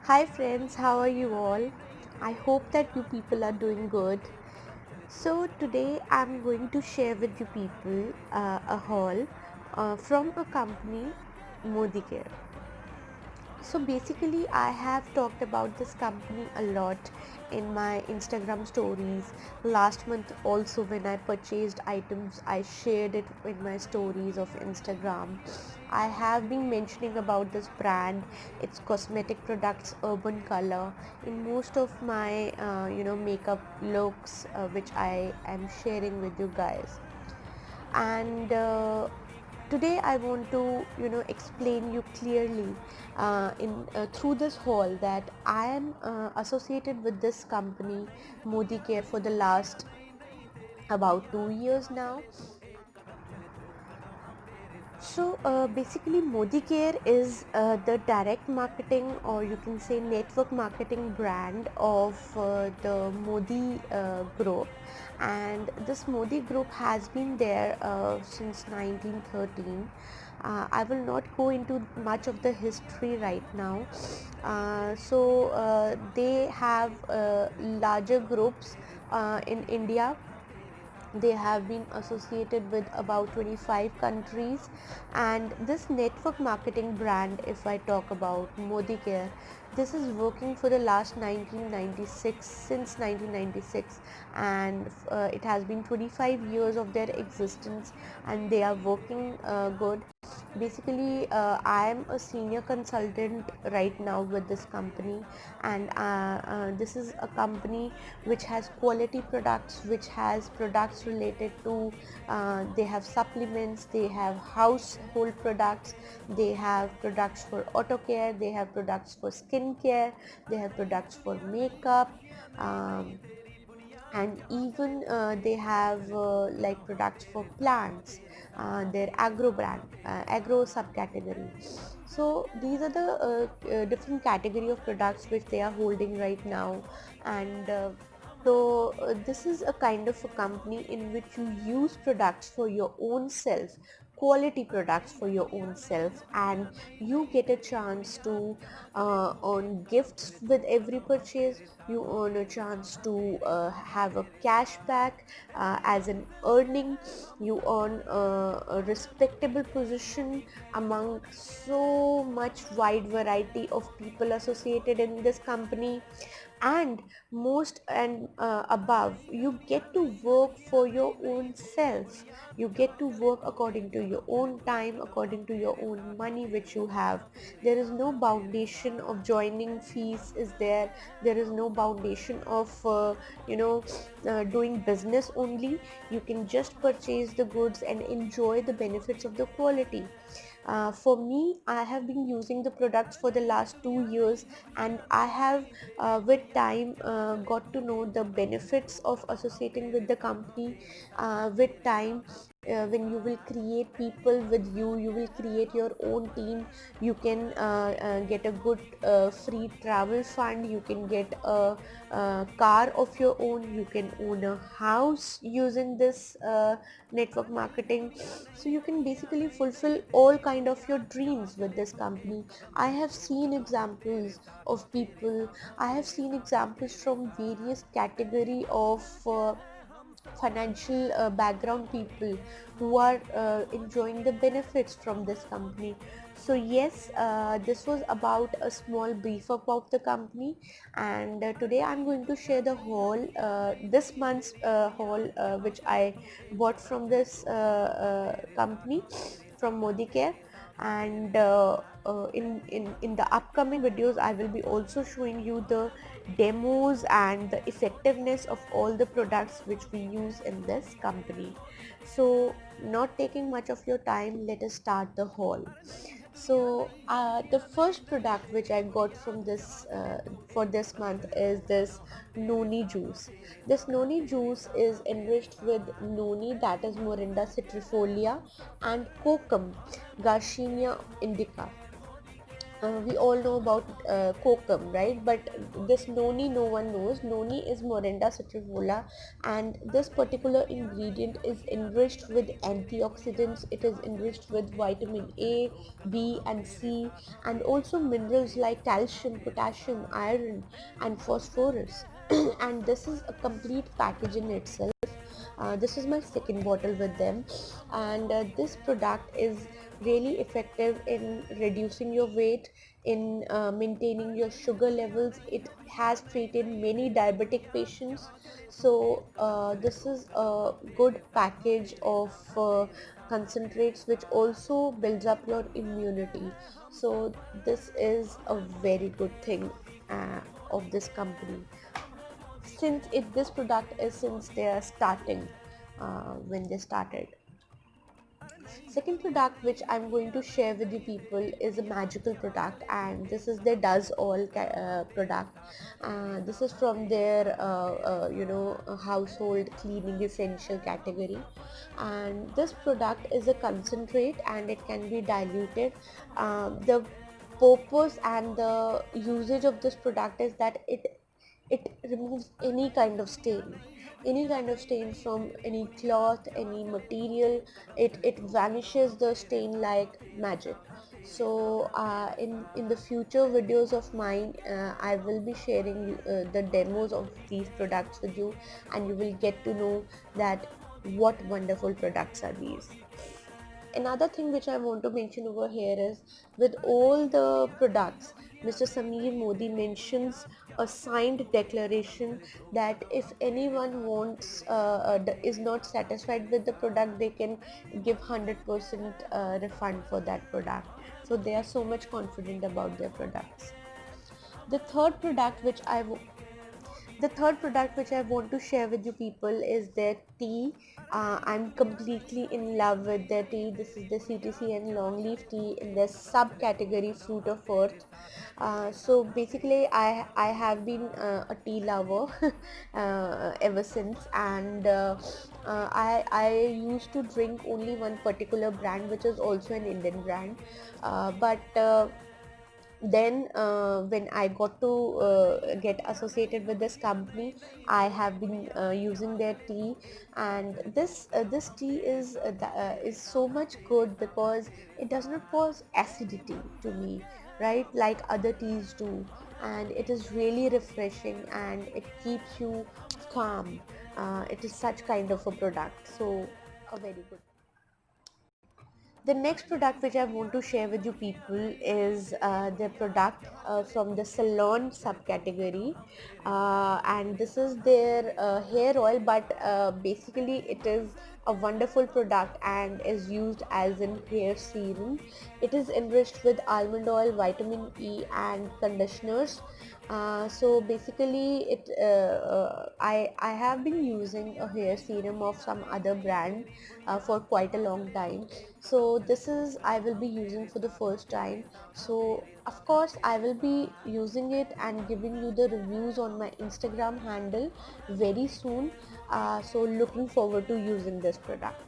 Hi friends, how are you all? I hope that you people are doing good. So today I'm going to share with you people a haul from a company, Modi Care. So basically, I have talked about this company a lot in my Instagram stories. Last month, also, when I purchased items, I shared it in my stories of Instagram. I have been mentioning about this brand, its cosmetic products, Urban Color, in most of my makeup looks, which I am sharing with you guys. And today I want to explain you clearly in through this haul that I am associated with this company Modi Care for the last about 2 years now. So basically, Modi Care is the direct marketing, or you can say network marketing brand of the Modi group, and this Modi group has been there since 1913. I will not go into much of the history right now. They have larger groups in India. They have been associated with about 25 countries, and this network marketing brand, if I talk about Modi Care, this is working for the last 1996, since 1996, and it has been 25 years of their existence, and they are working good. Basically, I am a senior consultant right now with this company, and this is a company which has quality products, which has products related to they have supplements, they have household products, they have products for auto care, they have products for skin care, they have products for makeup, and even they have like products for plants, their agro brand, agro subcategory. So these are the different category of products which they are holding right now. And this is a kind of a company in which you use products for your own self, quality products for your own self, and you get a chance to earn gifts with every purchase. You earn a chance to have a cashback as an earning. You earn a respectable position among so much wide variety of people associated in this company. And most and above, you get to work for your own self. You get to work according to your own time, according to your own money which you have. There is no foundation of joining fees is there. There is no foundation of doing business only. You can just purchase the goods and enjoy the benefits of the quality. For me, I have been using the products for the last 2 years, and I have with time got to know the benefits of associating with the company. With time, when you will create people with you, you will create your own team. You can get a good free travel fund. You can get a car of your own. You can own a house using this network marketing. So you can basically fulfill all kind of your dreams with this company. I have seen examples of people. I have seen examples from various category of financial background people who are enjoying the benefits from this company. So yes, this was about a small brief about the company, and today I'm going to share the haul, this month's haul, which I bought from this company, from Modi Care. And in the upcoming videos, I will be also showing you the demos and the effectiveness of all the products which we use in this company. So not taking much of your time, let us start the haul. So the first product which I got from this for this month is this noni juice. This noni juice is enriched with noni, that is Morinda citrifolia, and kokum, Garcinia indica. we all know about kokum, right? But this noni no one knows. Noni is Morinda citrifolia, and this particular ingredient is enriched with antioxidants. It is enriched with vitamin A, B, and C, and also minerals like calcium, potassium, iron, and phosphorus. And this is a complete package in itself. This is my second bottle with them, and this product is really effective in reducing your weight, in maintaining your sugar levels. It has treated many diabetic patients, so this is a good package of concentrates which also builds up your immunity. So this is a very good thing of this company, since this product is since they are starting, when they started. Second product which I'm going to share with you people is a magical product, and this is their does all product. This is from their household cleaning essential category, and this product is a concentrate and it can be diluted. The purpose and the usage of this product is that it removes any kind of stain from any cloth, any material. It vanishes the stain like magic. So in the future videos of mine, I will be sharing the demos of these products with you, and you will get to know that what wonderful products are these. Another thing which I want to mention over here is, with all the products, Mr. Sameer Modi mentions a signed declaration that if anyone is not satisfied with the product, they can give 100% refund for that product. So they are so much confident about their products. The third product which I want to share with you people is their tea. I'm completely in love with their tea. This is the CTC and longleaf tea in their subcategory fruit of earth. So basically, I have been a tea lover ever since, and I used to drink only one particular brand, which is also an Indian brand, but then when I got to get associated with this company, I have been using their tea, and this tea is so much good because it does not cause acidity to me, right, like other teas do, and it is really refreshing and it keeps you calm. It is such kind of a product, so a very good. The next product which I want to share with you people is the product from the salon subcategory, and this is their hair oil, but basically it is a wonderful product and is used as in hair serum. It is enriched with almond oil, vitamin E, and conditioners. So basically I have been using a hair serum of some other brand for quite a long time. So this is I will be using for the first time. So of course I will be using it and giving you the reviews on my Instagram handle very soon. So looking forward to using this product.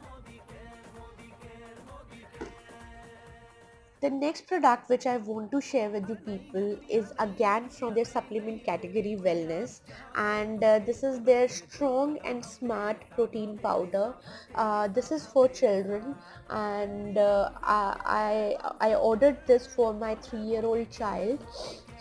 The next product which I want to share with you people is again from their supplement category, wellness, and this is their strong and smart protein powder. This is for children, and I ordered this for my 3-year-old child.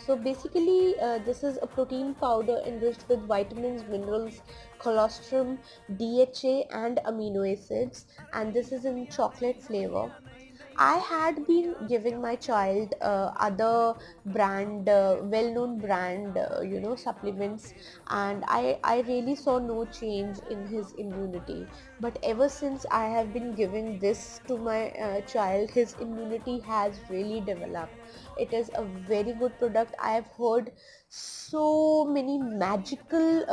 So basically this is a protein powder enriched with vitamins, minerals, colostrum, DHA, and amino acids, and this is in chocolate flavor. I had been giving my child other brand, well-known brand, supplements, and I really saw no change in his immunity. But ever since I have been giving this to my child, his immunity has really developed. It is a very good product. I have heard so many magical,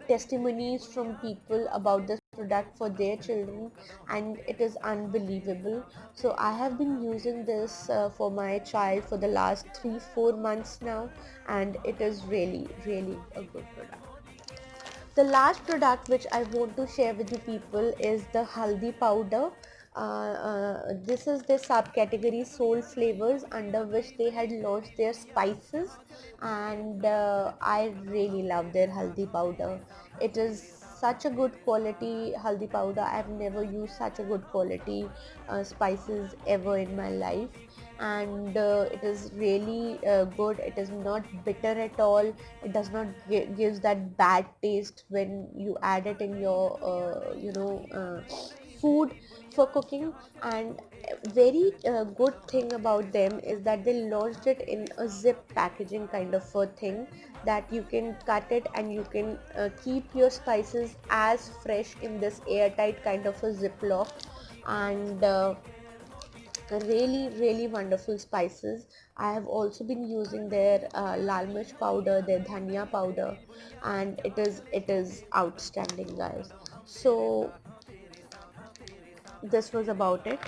testimonies from people about this product for their children, and it is unbelievable. So I have been using this for my child for the last 3-4 months now, and it is really really a good product. The last product which I want to share with you people is the haldi powder. This is the subcategory soul flavors, under which they had launched their spices, and I really love their haldi powder. It is such a good quality haldi powder. I've never used such a good quality spices ever in my life, and it is really good. It is not bitter at all. It does not gives that bad taste when you add it in your food for cooking. And very good thing about them is that they launched it in a zip packaging kind of a thing, that you can cut it and you can keep your spices as fresh in this airtight kind of a ziploc. And really wonderful spices. I have also been using their lal mirch powder, their dhania powder, and it is outstanding, guys. So this was about it.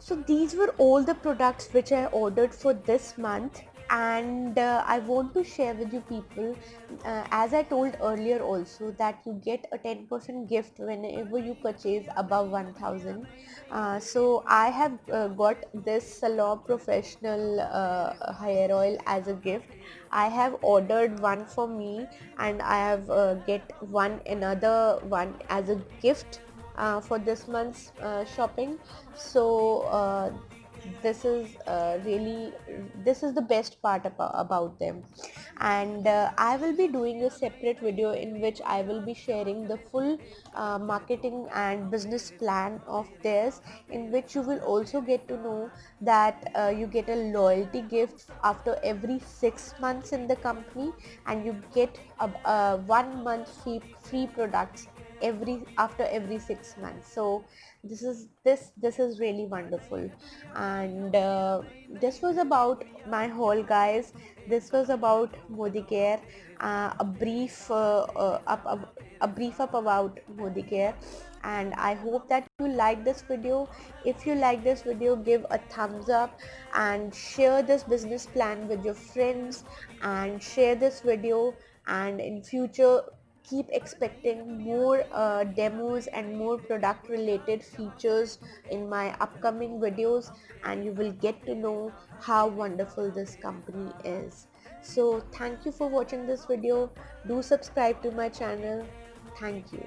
So these were all the products which I ordered for this month, and I want to share with you people, as I told earlier also, that you get a 10% gift whenever you purchase above 1000. So I have got this Salon Professional hair oil as a gift. I have ordered one for me, and I have get another one as a gift for this month's shopping. So this is the best part about them. And I will be doing a separate video in which I will be sharing the full marketing and business plan of theirs, in which you will also get to know that you get a loyalty gift after every 6 months in the company, and you get a 1 month free products after every 6 months. So this is really wonderful. And this was about my haul, guys. This was about Modi Care, a brief up about Modi Care. And I hope that you like this video. If you like this video, give a thumbs up and share this business plan with your friends, and share this video. And in future, keep expecting more demos and more product related features in my upcoming videos, and you will get to know how wonderful this company is. So thank you for watching this video. Do subscribe to my channel. Thank you.